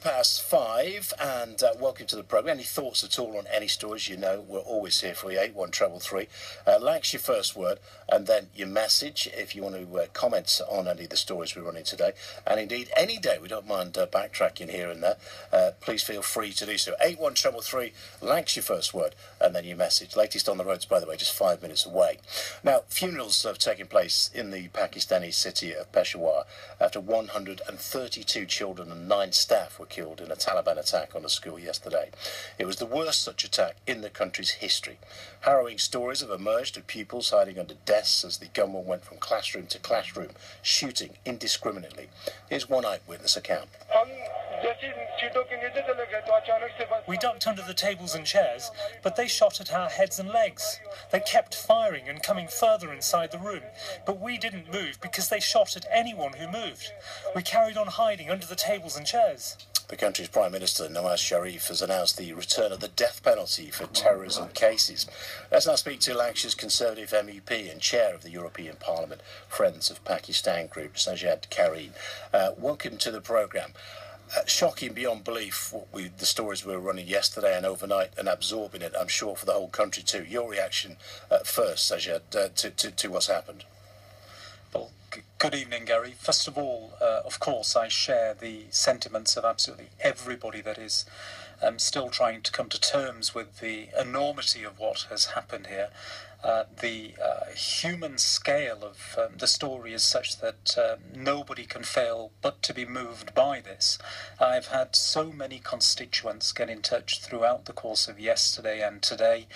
5:15, and welcome to the programme. Any thoughts at all on any stories? You know, we're always here for you. 81333. Lancashire first word, and then your message if you want to comment on any of the stories we're running today. And indeed, any day, we don't mind backtracking here and there. Please feel free to do so. 81333, Lancashire first word, and then your message. Latest on the roads, by the way, just 5 minutes away. Now, funerals have taken place in the Pakistani city of Peshawar after 132 children and 9 staff were killed in a Taliban attack on a school yesterday. It was the worst such attack in the country's history. Harrowing stories have emerged of pupils hiding under desks as the gunmen went from classroom to classroom, shooting indiscriminately. Here's one eyewitness account. We ducked under the tables and chairs, but they shot at our heads and legs. They kept firing and coming further inside the room, but we didn't move because they shot at anyone who moved. We carried on hiding under the tables and chairs. The country's Prime Minister, Nawaz Sharif, has announced the return of the death penalty for terrorism cases. Let's now speak to Lancashire's Conservative MEP and Chair of the European Parliament Friends of Pakistan Group, Sajjad Karim. Welcome to the programme. Shocking beyond belief, the stories we were running yesterday and overnight, and absorbing it, I'm sure, for the whole country too. Your reaction first, Sajjad, to what's happened? Well, good evening, Gary. First of all, of course, I share the sentiments of absolutely everybody that is still trying to come to terms with the enormity of what has happened here. The human scale of the story is such that nobody can fail but to be moved by this. I've had so many constituents get in touch throughout the course of yesterday and today,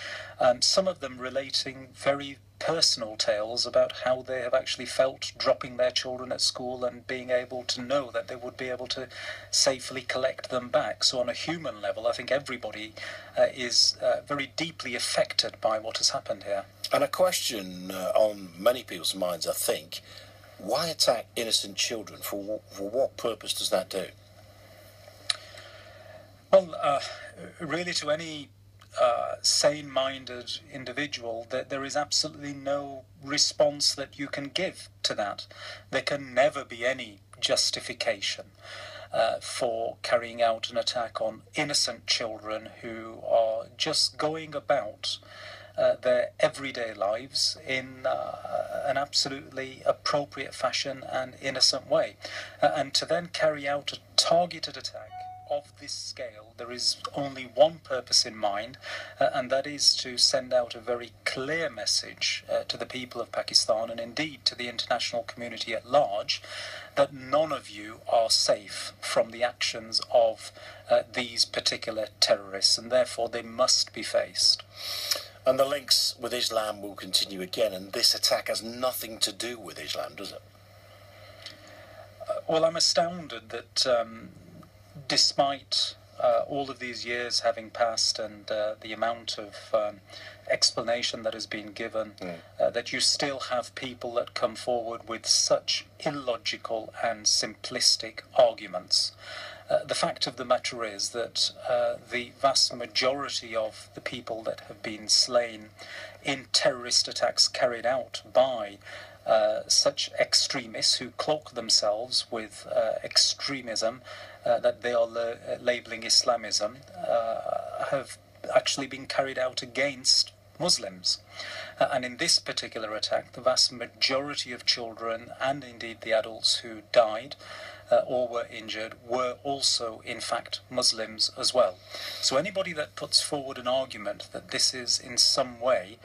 some of them relating very personal tales about how they have actually felt dropping their children at school and being able to know that they would be able to safely collect them back. So on a human level, I think everybody is very deeply affected by what has happened here. And a question on many people's minds, I think, why attack innocent children? For what purpose does that do? Well, really to any sane-minded individual, that there is absolutely no response that you can give to that. There can never be any justification for carrying out an attack on innocent children who are just going about their everyday lives in an absolutely appropriate fashion and innocent way. And to then carry out a targeted attack of this scale, there is only one purpose in mind, and that is to send out a very clear message to the people of Pakistan and indeed to the international community at large that none of you are safe from the actions of these particular terrorists, and therefore they must be faced. And the links with Islam will continue again, and this attack has nothing to do with Islam, does it? Well, I'm astounded that despite all of these years having passed and the amount of explanation that has been given, that you still have people that come forward with such illogical and simplistic arguments. The fact of the matter is that the vast majority of the people that have been slain in terrorist attacks carried out by such extremists who cloak themselves with extremism that they are labelling Islamism have actually been carried out against Muslims. And in this particular attack, the vast majority of children and indeed the adults who died or were injured were also in fact Muslims as well. So anybody that puts forward an argument that this is in some way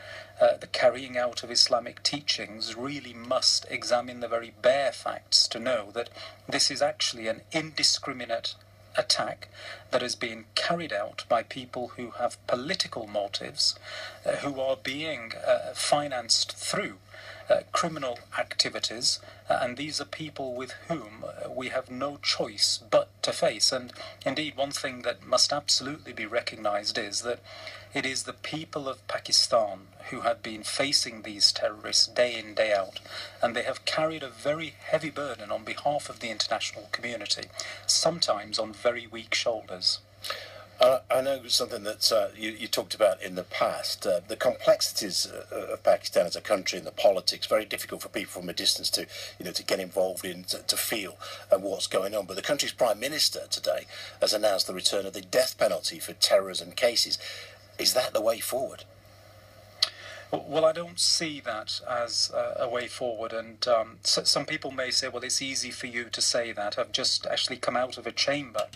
the carrying out of Islamic teachings really must examine the very bare facts to know that this is actually an indiscriminate attack that has been carried out by people who have political motives, who are being financed through criminal activities, and these are people with whom we have no choice but to face. And indeed, one thing that must absolutely be recognised is that it is the people of Pakistan who have been facing these terrorists day in, day out, and they have carried a very heavy burden on behalf of the international community, sometimes on very weak shoulders. I know something that you talked about in the past, the complexities of Pakistan as a country and the politics, very difficult for people from a distance to, to get involved in, to feel what's going on. But the country's Prime Minister today has announced the return of the death penalty for terrorism cases. Is that the way forward? Well, I don't see that as a way forward, and some people may say, well, it's easy for you to say that. I've just actually come out of a chamber,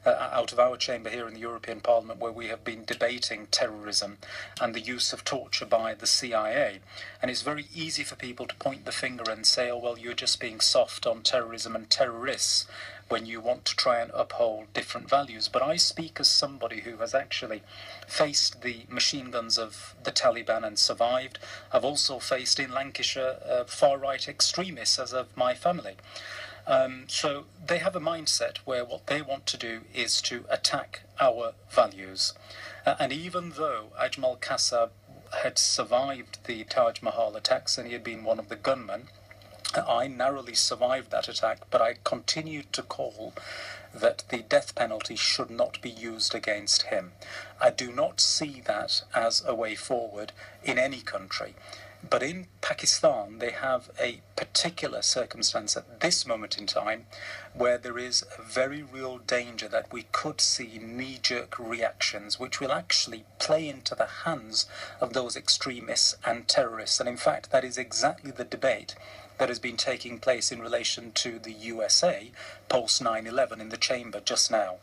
out of our chamber here in the European Parliament, where we have been debating terrorism and the use of torture by the CIA. And it's very easy for people to point the finger and say, oh, well, you're just being soft on terrorism and terrorists when you want to try and uphold different values. But I speak as somebody who has actually faced the machine guns of the Taliban and survived. I've also faced in Lancashire far-right extremists, as of my family. So they have a mindset where what they want to do is to attack our values. And even though Ajmal Kasab had survived the Taj Mahal attacks and he had been one of the gunmen, I narrowly survived that attack, but I continued to call that the death penalty should not be used against him. I do not see that as a way forward in any country. But in Pakistan, they have a particular circumstance at this moment in time where there is a very real danger that we could see knee-jerk reactions which will actually play into the hands of those extremists and terrorists. And in fact, that is exactly the debate that has been taking place in relation to the USA post 9/11 in the chamber just now.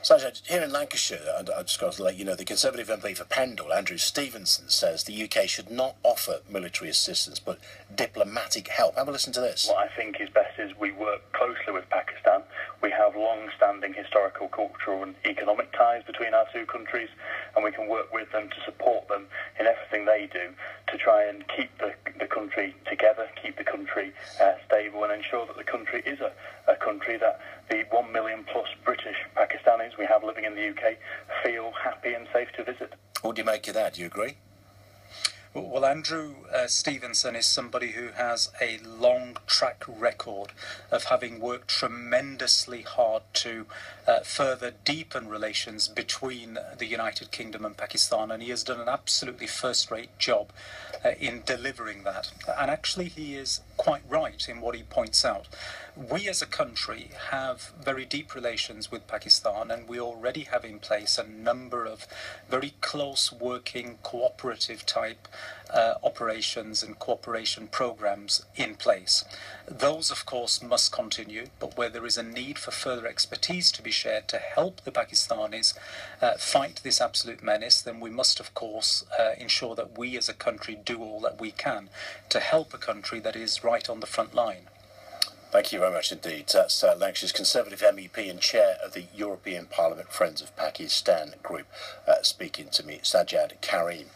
Sajjad, here in Lancashire, and I've just got to let you know, the Conservative MP for Pendle, Andrew Stevenson, says the UK should not offer military assistance but diplomatic help. Have a listen to this. What I think is best is we work closely with Pakistan. We have long-standing historical, cultural and economic ties between our two countries, and we can work with them to support them in everything they do to try and keep the country together, keep the country stable, and ensure that the country is a country that the 1 million plus British Pakistanis we have living in the UK feel happy and safe to visit. What do you make of that? Do you agree? Well, Andrew Stevenson is somebody who has a long track record of having worked tremendously hard to further deepen relations between the United Kingdom and Pakistan, and he has done an absolutely first-rate job in delivering that. And actually, he is quite right in what he points out. We as a country have very deep relations with Pakistan, and we already have in place a number of very close working cooperative type operations and cooperation programs in place. Those, of course, must continue, but where there is a need for further expertise to be shared to help the Pakistanis fight this absolute menace, then we must, of course, ensure that we as a country do all that we can to help a country that is right on the front line. Thank you very much indeed. That's Lancashire's Conservative MEP and Chair of the European Parliament Friends of Pakistan group speaking to me, Sajjad Karim.